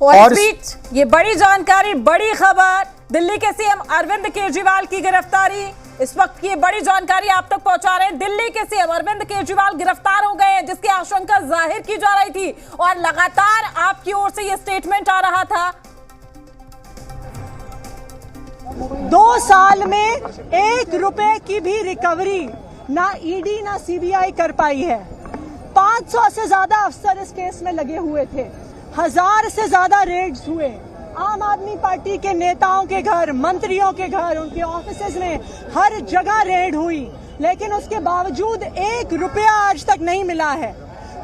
और इस बीच ये बड़ी जानकारी, बड़ी खबर, दिल्ली के सीएम अरविंद केजरीवाल की गिरफ्तारी। इस वक्त की बड़ी जानकारी आप तक पहुंचा रहे हैं। दिल्ली के सीएम अरविंद केजरीवाल गिरफ्तार हो गए हैं, जिसकी आशंका जाहिर की जा रही थी और लगातार आपकी ओर से ये स्टेटमेंट आ रहा था। 2 साल में 1 रुपए की भी रिकवरी ना ईडी ना सीबीआई कर पाई है। 500 से ज्यादा अफसर इस केस में लगे हुए थे। 1000 से ज्यादा रेड्स हुए। आम आदमी पार्टी के नेताओं के घर, मंत्रियों के घर, उनके ऑफिसेज में हर जगह रेड हुई, लेकिन उसके बावजूद 1 रुपया आज तक नहीं मिला है।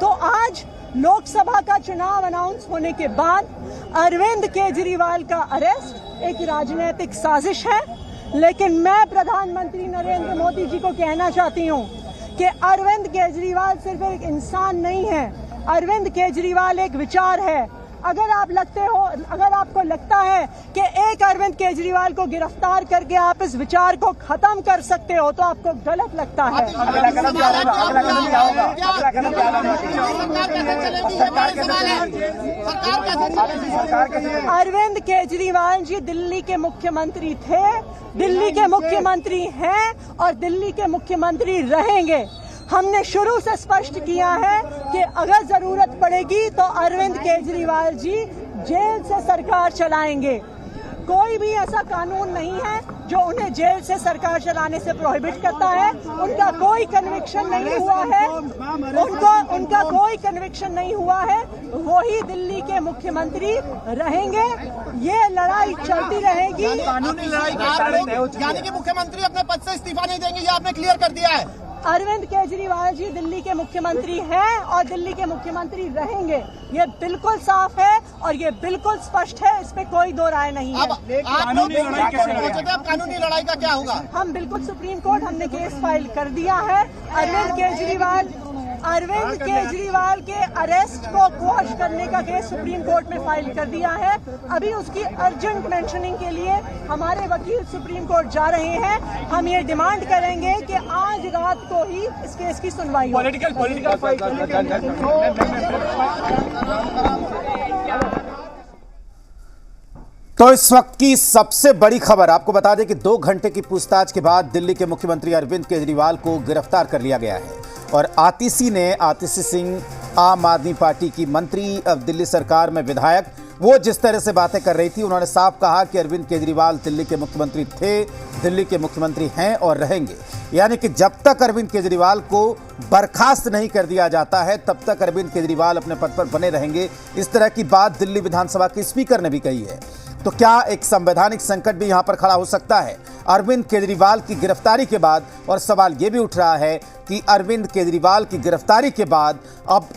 तो आज लोकसभा का चुनाव अनाउंस होने के बाद अरविंद केजरीवाल का अरेस्ट एक राजनीतिक साजिश है। लेकिन मैं प्रधानमंत्री नरेंद्र मोदी जी को कहना चाहती हूं कि अरविंद केजरीवाल सिर्फ एक इंसान नहीं है, अरविंद केजरीवाल एक विचार है। अगर आपको लगता है कि एक अरविंद केजरीवाल को गिरफ्तार करके आप इस विचार को खत्म कर सकते हो, तो आपको गलत लगता है। अरविंद केजरीवाल जी दिल्ली के मुख्यमंत्री थे, दिल्ली के मुख्यमंत्री हैं और दिल्ली के मुख्यमंत्री रहेंगे। हमने शुरू से स्पष्ट किया है कि अगर जरूरत पड़ेगी तो अरविंद केजरीवाल जी जेल से सरकार चलाएंगे। कोई भी ऐसा कानून नहीं है जो उन्हें जेल से सरकार चलाने से प्रोहिबिट करता है। उनका कोई कन्विक्शन नहीं हुआ है, उनका कोई कन्विक्शन नहीं हुआ है। वो ही दिल्ली के मुख्यमंत्री रहेंगे। ये लड़ाई चलती रहेगी। कानूनी लड़ाई यानी कि मुख्यमंत्री अपने पद से इस्तीफा नहीं देंगे, ये आपने क्लियर कर दिया है। अरविंद केजरीवाल जी दिल्ली के मुख्यमंत्री हैं और दिल्ली के मुख्यमंत्री रहेंगे। ये बिल्कुल साफ है और ये बिल्कुल स्पष्ट है, इस पे कोई दो राय नहीं है। कानूनी लड़ाई कैसे पहुंचे थे? अब कानूनी लड़ाई का क्या होगा? हम बिल्कुल सुप्रीम कोर्ट, हमने केस फाइल कर दिया है। अरविंद केजरीवाल के अरेस्ट को क्वॉश करने का केस सुप्रीम कोर्ट में फाइल कर दिया है। अभी उसकी अर्जेंट मेंशनिंग के लिए हमारे वकील सुप्रीम कोर्ट जा रहे हैं। हम ये डिमांड करेंगे कि आज रात को ही इस केस की सुनवाई हो। Political fight. तो इस वक्त की सबसे बड़ी खबर आपको बता दें कि 2 घंटे की पूछताछ के बाद दिल्ली के मुख्यमंत्री अरविंद केजरीवाल को गिरफ्तार कर लिया गया है। और आतिशी सिंह, आम आदमी पार्टी की मंत्री, अब दिल्ली सरकार में विधायक, वो जिस तरह से बातें कर रही थी, उन्होंने साफ कहा कि अरविंद केजरीवाल दिल्ली के मुख्यमंत्री थे, दिल्ली के मुख्यमंत्री हैं और रहेंगे। यानी कि जब तक अरविंद केजरीवाल को बर्खास्त नहीं कर दिया जाता है, तब तक अरविंद केजरीवाल अपने पद पर बने रहेंगे। इस तरह की बात दिल्ली विधानसभा के स्पीकर ने भी कही है। तो क्या एक संवैधानिक संकट भी यहां पर खड़ा हो सकता है अरविंद केजरीवाल की गिरफ्तारी के बाद? और सवाल यह भी उठ रहा है कि अरविंद केजरीवाल की गिरफ्तारी के बाद अब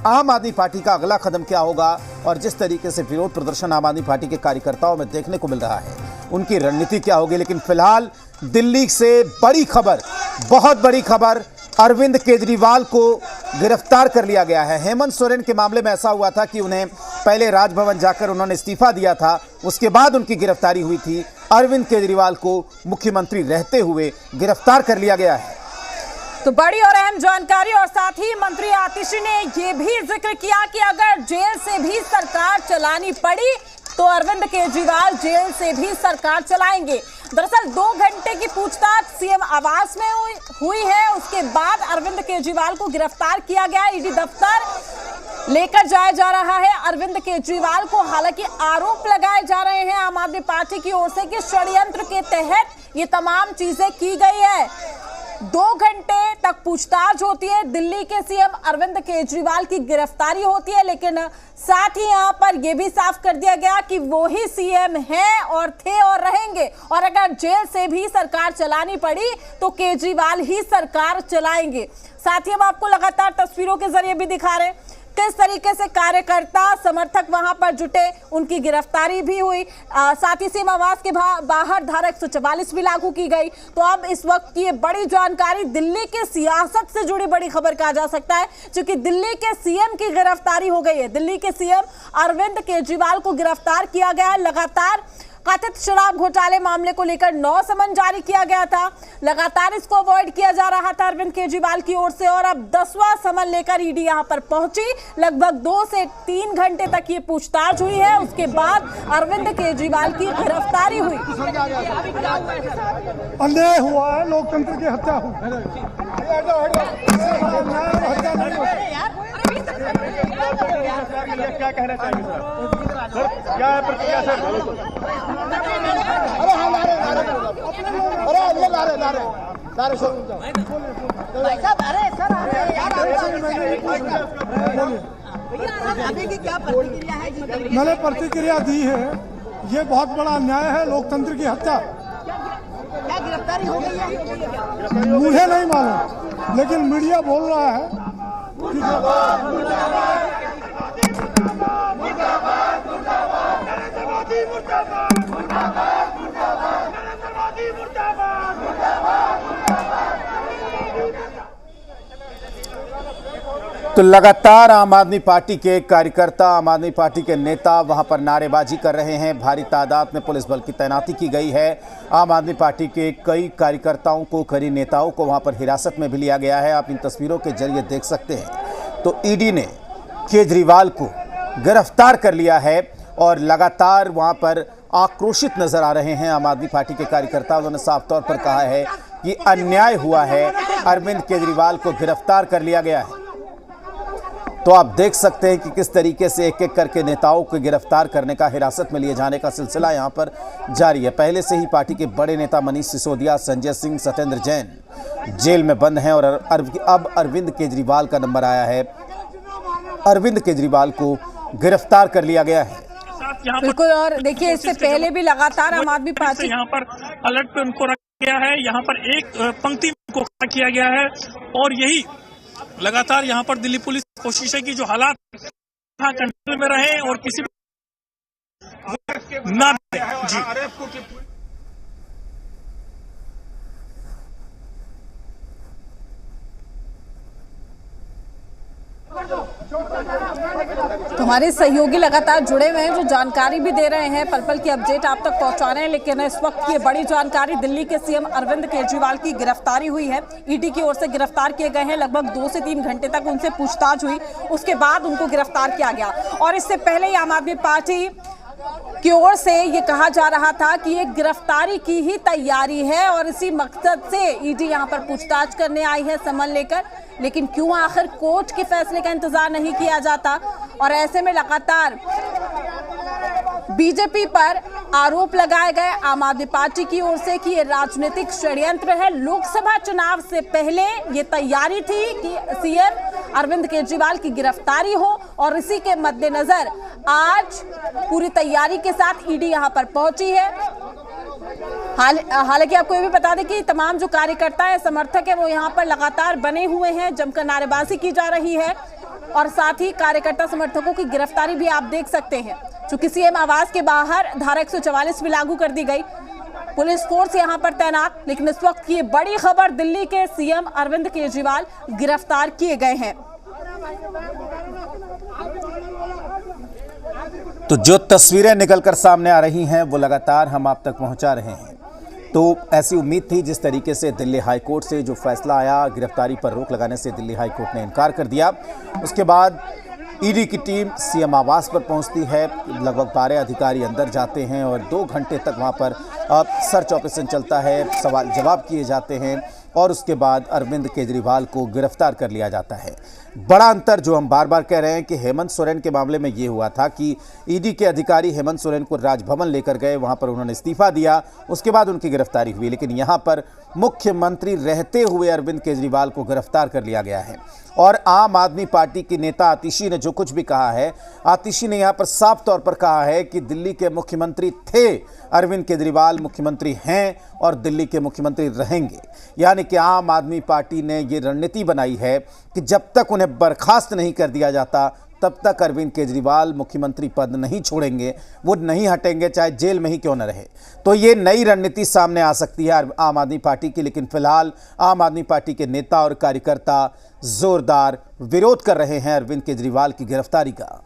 आम आदमी पार्टी का अगला कदम क्या होगा? और जिस तरीके से विरोध प्रदर्शन आम आदमी पार्टी के कार्यकर्ताओं में देखने को मिल रहा है, उनकी रणनीति क्या होगी? लेकिन फिलहाल दिल्ली से बड़ी खबर, बहुत बड़ी खबर, अरविंद केजरीवाल को गिरफ्तार कर लिया गया है। हेमंत सोरेन के मामले में ऐसा हुआ था कि उन्हें पहले राजभवन जाकर उन्होंने इस्तीफा दिया था, उसके बाद उनकी गिरफ्तारी हुई थी। अरविंद केजरीवाल को मुख्यमंत्री रहते हुए गिरफ्तार कर लिया गया है। तो बड़ी और अहम जानकारी। और साथ ही मंत्री आतिशी ने यह भी जिक्र किया कि अगर जेल से भी सरकार चलानी पड़ी तो अरविंद केजरीवाल जेल से भी सरकार चलाएंगे। दरअसल 2 घंटे की पूछताछ सीएम आवास में हुई है। उसके बाद अरविंद केजरीवाल को गिरफ्तार किया गया। ईडी दफ्तर लेकर जाया जा रहा है अरविंद केजरीवाल को। हालांकि आरोप लगाए जा रहे हैं आम आदमी पार्टी की ओर से कि षड्यंत्र के तहत ये तमाम चीजें की गई है। 2 घंटे तक पूछताछ होती है, दिल्ली के सीएम अरविंद केजरीवाल की गिरफ्तारी होती है। लेकिन साथ ही यहां पर यह भी साफ कर दिया गया कि वो ही सीएम हैं और थे और रहेंगे। और अगर जेल से भी सरकार चलानी पड़ी तो केजरीवाल ही सरकार चलाएंगे। साथ ही हम आपको लगातार तस्वीरों के जरिए भी दिखा रहे हैं किस तरीके से कार्यकर्ता समर्थक वहां पर जुटे, उनकी गिरफ्तारी भी हुई। साथ ही सीएम आवास के बाहर धारा 144 भी लागू की गई। तो अब इस वक्त की ये बड़ी जानकारी, दिल्ली के सियासत से जुड़ी बड़ी खबर कहा जा सकता है, क्योंकि दिल्ली के सीएम की गिरफ्तारी हो गई है। दिल्ली के सीएम अरविंद केजरीवाल को गिरफ्तार किया गया है। लगातार कथित शराब घोटाले मामले को लेकर 9 समन जारी किया गया था। लगातार इसको अवॉइड किया जा रहा था अरविंद केजरीवाल की ओर से, और अब 10वां समन लेकर ईडी यहां पर पहुंची। लगभग 2 से 3 घंटे तक ये पूछताछ हुई है। उसके बाद अरविंद केजरीवाल की गिरफ्तारी हुई। अन्याय हुआ है, लोकतंत्र की हत्या हुई। क्या कहना चाहिए सर? क्या है प्रतिक्रिया सर? मैंने प्रतिक्रिया दी है। ये बहुत बड़ा अन्याय है, लोकतंत्र की हत्या। क्या गिरफ्तारी हो गई है? मुझे नहीं मालूम, लेकिन मीडिया बोल रहा है तो लगातार आम आदमी पार्टी के कार्यकर्ता, आम आदमी पार्टी के नेता वहां पर नारेबाजी कर रहे हैं। भारी तादाद में पुलिस बल की तैनाती की गई है। आम आदमी पार्टी के कई कार्यकर्ताओं को, कई नेताओं को वहां पर हिरासत में भी लिया गया है। आप इन तस्वीरों के जरिए देख सकते हैं। तो ईडी ने केजरीवाल को गिरफ्तार कर लिया है और लगातार वहां पर आक्रोशित नजर आ रहे हैं आम आदमी पार्टी के कार्यकर्ता। उन्होंने साफ तौर पर कहा है कि अन्याय हुआ है, अरविंद केजरीवाल को गिरफ्तार कर लिया गया है। तो आप देख सकते हैं कि किस तरीके से एक एक करके नेताओं को गिरफ्तार करने का, हिरासत में लिए जाने का सिलसिला यहां पर जारी है। पहले से ही पार्टी के बड़े नेता मनीष सिसोदिया, संजय सिंह, सत्येंद्र जैन जेल में बंद हैं और अब अरविंद केजरीवाल का नंबर आया है। अरविंद केजरीवाल को गिरफ्तार कर लिया गया है। बिल्कुल, और देखिए इससे पहले भी लगातार आम आदमी पार्टी यहाँ पर अलर्ट पे उनको रखा गया है। यहाँ पर एक पंक्ति को खड़ा किया गया है और यही लगातार यहाँ पर दिल्ली पुलिस की कोशिश है कि जो हालात कंट्रोल में रहे और किसी ना जी। हमारे सहयोगी लगातार जुड़े हुए हैं, जो जानकारी भी दे रहे हैं, पल पल की अपडेट आप तक पहुंचा रहे हैं। लेकिन इस वक्त ये बड़ी जानकारी, दिल्ली के सीएम अरविंद केजरीवाल की गिरफ्तारी हुई है। ईडी की ओर से गिरफ्तार किए गए हैं। लगभग 2 से 3 घंटे तक उनसे पूछताछ हुई, उसके बाद उनको गिरफ्तार किया गया। और इससे पहले ही आम आदमी पार्टी की ओर से ये कहा जा रहा था कि ये गिरफ्तारी की ही तैयारी है और इसी मकसद से ईडी यहां पर पूछताछ करने आई है समन लेकर। लेकिन क्यों आखिर कोर्ट के फैसले का इंतजार नहीं किया जाता? और ऐसे में लगातार बीजेपी पर आरोप लगाए गए आम आदमी पार्टी की ओर से कि ये राजनीतिक षड्यंत्र है। लोकसभा चुनाव से पहले ये तैयारी थी कि सीएम अरविंद केजरीवाल की गिरफ्तारी हो और इसी के मद्देनजर आज पूरी तैयारी के साथ ईडी यहां पर पहुंची है। हालांकि आपको ये भी बता दें कि तमाम जो कार्यकर्ता है, समर्थक है, वो यहाँ पर लगातार बने हुए हैं। जमकर नारेबाजी की जा रही है और साथ ही कार्यकर्ता समर्थकों की गिरफ्तारी भी आप देख सकते हैं। चूंकि सीएम आवास के बाहर धारा 144 भी लागू कर दी गई, पुलिस फोर्स यहाँ पर तैनात। लेकिन इस वक्त की बड़ी खबर, दिल्ली के सीएम अरविंद केजरीवाल गिरफ्तार किए गए हैं। तो जो तस्वीरें निकलकर सामने आ रही हैं वो लगातार हम आप तक पहुंचा रहे हैं। तो ऐसी उम्मीद थी, जिस तरीके से दिल्ली हाई कोर्ट से जो फैसला आया, गिरफ्तारी पर रोक लगाने से दिल्ली हाई कोर्ट ने इनकार कर दिया। उसके बाद ईडी की टीम सीएम आवास पर पहुंचती है। लगभग 12 अधिकारी अंदर जाते हैं और 2 घंटे तक वहां पर सर्च ऑपरेशन चलता है, सवाल जवाब किए जाते हैं और उसके बाद अरविंद केजरीवाल को गिरफ्तार कर लिया जाता है। बड़ा अंतर जो हम बार बार कह रहे हैं कि हेमंत सोरेन के मामले में ये हुआ था कि ईडी के अधिकारी हेमंत सोरेन को राजभवन लेकर गए, वहां पर उन्होंने इस्तीफा दिया, उसके बाद उनकी गिरफ्तारी हुई। लेकिन यहां पर मुख्यमंत्री रहते हुए अरविंद केजरीवाल को गिरफ्तार कर लिया गया है। और आम आदमी पार्टी के नेता आतिशी ने जो कुछ भी कहा है, आतिशी ने यहां पर साफ तौर पर कहा है कि दिल्ली के मुख्यमंत्री थे अरविंद केजरीवाल, मुख्यमंत्री हैं और दिल्ली के मुख्यमंत्री रहेंगे। यानी कि आम आदमी पार्टी ने ये रणनीति बनाई है कि जब तक उन्हें बर्खास्त नहीं कर दिया जाता तब तक अरविंद केजरीवाल मुख्यमंत्री पद नहीं छोड़ेंगे, वो नहीं हटेंगे, चाहे जेल में ही क्यों न रहे। तो ये नई रणनीति सामने आ सकती है आम आदमी पार्टी की। लेकिन फिलहाल आम आदमी पार्टी के नेता और कार्यकर्ता जोरदार विरोध कर रहे हैं अरविंद केजरीवाल की गिरफ्तारी का।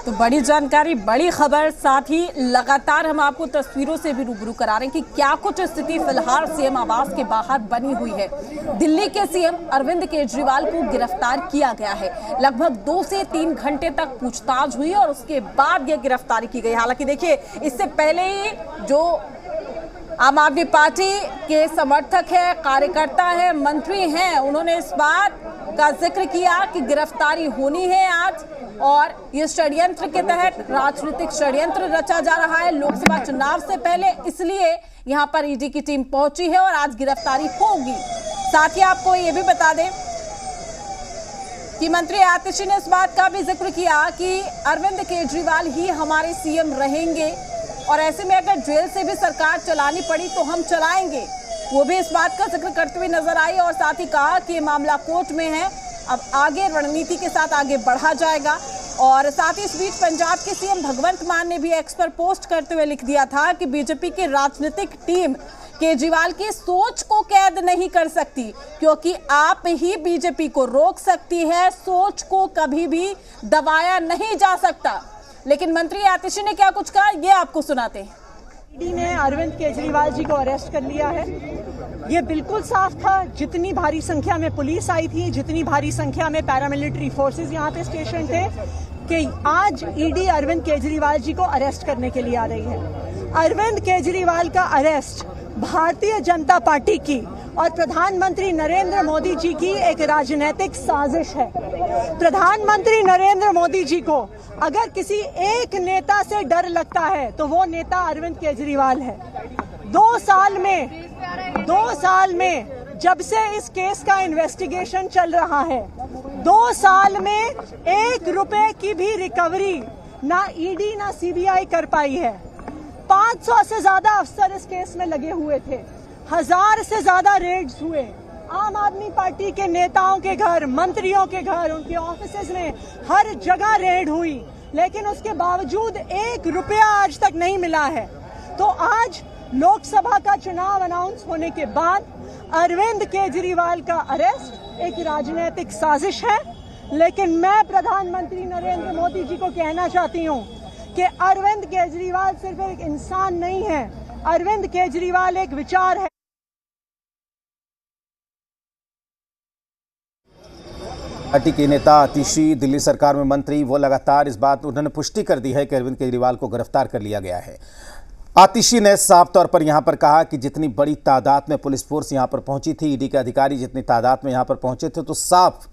तो बड़ी जानकारी, बड़ी खबर, साथ ही लगातार हम आपको तस्वीरों से भी रूबरू करा रहे हैं कि क्या कुछ स्थिति फिलहाल सीएम आवास के बाहर बनी हुई है। दिल्ली के सीएम अरविंद केजरीवाल को गिरफ्तार किया गया है। लगभग 2 से 3 घंटे तक पूछताछ हुई और उसके बाद यह गिरफ्तारी की गई। हालांकि देखिए, इससे पहले ही जो आम आदमी पार्टी के समर्थक है, कार्यकर्ता है, मंत्री हैं, उन्होंने इस बात का जिक्र किया कि गिरफ्तारी होनी है आज, और ये षड्यंत्र के तहत राजनीतिक षड्यंत्र रचा जा रहा है लोकसभा चुनाव से पहले, इसलिए यहां पर ईडी की टीम पहुंची है और आज गिरफ्तारी होगी। साथ ही आपको ये भी बता दें कि मंत्री आतिशी ने इस बात का भी जिक्र किया कि अरविंद केजरीवाल ही हमारे सीएम रहेंगे और ऐसे में अगर जेल से भी सरकार चलानी पड़ी तो हम चलाएंगे। वो भी इस बात का जिक्र करते हुए नजर आई और साथ ही कहा कि ये मामला कोर्ट में है, अब आगे रणनीति के साथ आगे बढ़ा जाएगा। और साथ ही इस बीच पंजाब के सीएम भगवंत मान ने भी एक्स पर पोस्ट करते हुए लिख दिया था कि बीजेपी की राजनीतिक टीम केजरीवाल की सोच को कैद नहीं कर सकती, क्योंकि आप ही बीजेपी को रोक सकती है, सोच को कभी भी दबाया नहीं जा सकता। लेकिन मंत्री आतिशी ने क्या कुछ कहा, ये आपको सुनाते हैं। ईडी ने अरविंद केजरीवाल जी को अरेस्ट कर लिया है। ये बिल्कुल साफ था, जितनी भारी संख्या में पुलिस आई थी, जितनी भारी संख्या में पैरामिलिट्री फोर्सेस यहाँ पे स्टेशन थे, कि आज ईडी अरविंद केजरीवाल जी को अरेस्ट करने के लिए आ रही है। अरविंद केजरीवाल का अरेस्ट भारतीय जनता पार्टी की और प्रधानमंत्री नरेंद्र मोदी जी की एक राजनीतिक साजिश है। प्रधानमंत्री नरेंद्र मोदी जी को अगर किसी एक नेता से डर लगता है तो वो नेता अरविंद केजरीवाल है। 2 साल में जब से इस केस का इन्वेस्टिगेशन चल रहा है, 2 साल में 1 रुपए की भी रिकवरी ना ईडी ना सीबीआई कर पाई है। 500 से ज्यादा अफसर इस केस में लगे हुए थे, 1000 से ज्यादा रेड्स हुए। आम आदमी पार्टी के नेताओं के घर, मंत्रियों के घर, उनके ऑफिसेज में हर जगह रेड हुई, लेकिन उसके बावजूद 1 रुपया आज तक नहीं मिला है। तो आज लोकसभा का चुनाव अनाउंस होने के बाद अरविंद केजरीवाल का अरेस्ट एक राजनीतिक साजिश है। लेकिन मैं प्रधानमंत्री नरेंद्र मोदी जी को कहना चाहती हूं कि अरविंद केजरीवाल सिर्फ एक इंसान नहीं है, अरविंद केजरीवाल एक विचार है। पार्टी के नेता आतिशी, दिल्ली सरकार में मंत्री, वो लगातार इस बात उन्होंने पुष्टि कर दी है कि अरविंद केजरीवाल को गिरफ्तार कर लिया गया है। आतिशी ने साफ तौर पर यहां पर कहा कि जितनी बड़ी तादाद में पुलिस फोर्स यहां पर पहुंची थी, ईडी के अधिकारी जितनी तादाद में यहां पर पहुंचे थे, तो साफ